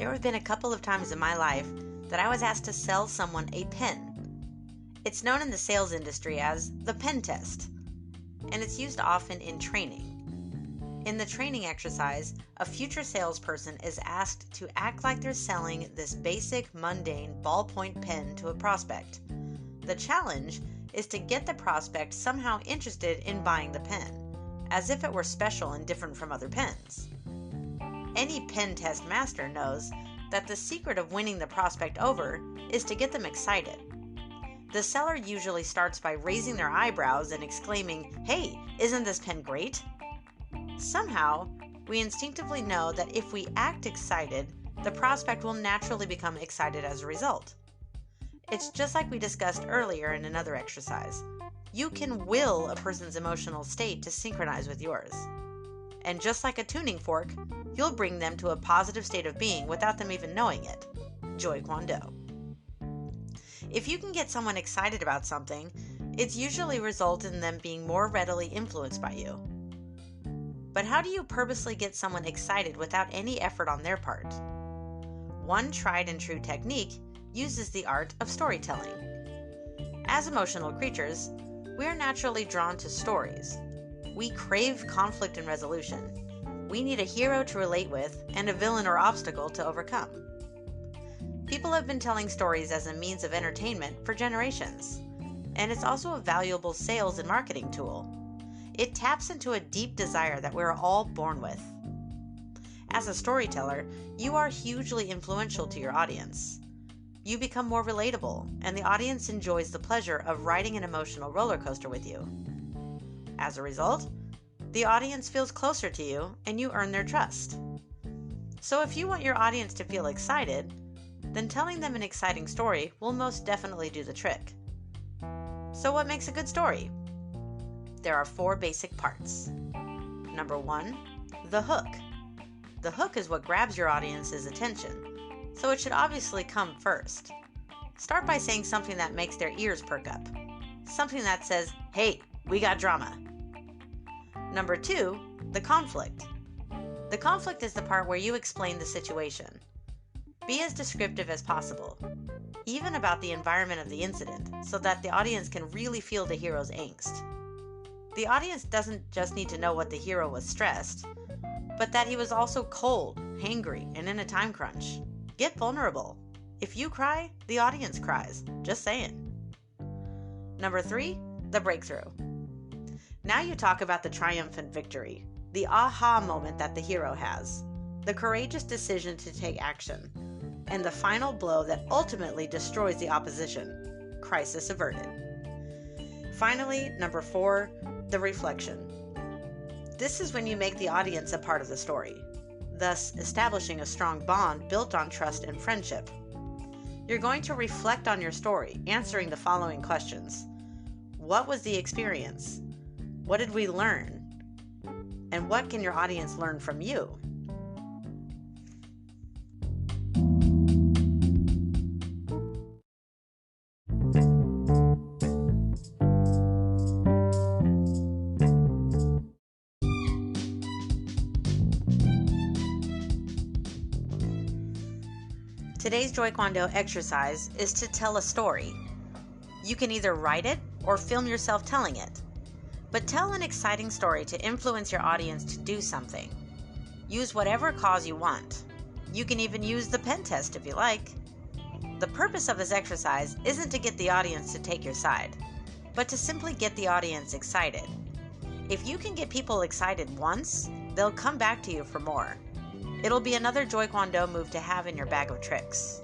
There have been a couple of times in my life that I was asked to sell someone a pen. It's known in the sales industry as the pen test, and it's used often in training. In the training exercise, a future salesperson is asked to act like they're selling this basic, mundane ballpoint pen to a prospect. The challenge is to get the prospect somehow interested in buying the pen, as if it were special and different from other pens. Any pen test master knows that the secret of winning the prospect over is to get them excited. The seller usually starts by raising their eyebrows and exclaiming, "Hey, isn't this pen great?" Somehow, we instinctively know that if we act excited, the prospect will naturally become excited as a result. It's just like we discussed earlier in another exercise. You can will a person's emotional state to synchronize with yours. And just like a tuning fork, you'll bring them to a positive state of being without them even knowing it. JOYkwondo. If you can get someone excited about something, it's usually resulted in them being more readily influenced by you. But how do you purposely get someone excited without any effort on their part? One tried and true technique uses the art of storytelling. As emotional creatures, we are naturally drawn to stories. We crave conflict and resolution. We need a hero to relate with and a villain or obstacle to overcome. People have been telling stories as a means of entertainment for generations, and it's also a valuable sales and marketing tool. It taps into a deep desire that we're all born with. As a storyteller, you are hugely influential to your audience. You become more relatable, and the audience enjoys the pleasure of riding an emotional roller coaster with you. As a result, the audience feels closer to you, and you earn their trust. So if you want your audience to feel excited, then telling them an exciting story will most definitely do the trick. So what makes a good story? There are 4 basic parts. Number 1, the hook. The hook is what grabs your audience's attention, so it should obviously come first. Start by saying something that makes their ears perk up. Something that says, "Hey, we got drama." Number 2, the conflict. The conflict is the part where you explain the situation. Be as descriptive as possible, even about the environment of the incident, so that the audience can really feel the hero's angst. The audience doesn't just need to know what the hero was stressed, but that he was also cold, hangry, and in a time crunch. Get vulnerable. If you cry, the audience cries. Just saying. Number 3, the breakthrough. Now you talk about the triumphant victory, the aha moment that the hero has, the courageous decision to take action, and the final blow that ultimately destroys the opposition. Crisis averted. Finally, number 4, the reflection. This is when you make the audience a part of the story, thus establishing a strong bond built on trust and friendship. You're going to reflect on your story, answering the following questions. What was the experience? What did we learn? And what can your audience learn from you? Today's JOYkwondo exercise is to tell a story. You can either write it or film yourself telling it. But tell an exciting story to influence your audience to do something. Use whatever cause you want. You can even use the pen test if you like. The purpose of this exercise isn't to get the audience to take your side, but to simply get the audience excited. If you can get people excited once, they'll come back to you for more. It'll be another JOYkwondo move to have in your bag of tricks.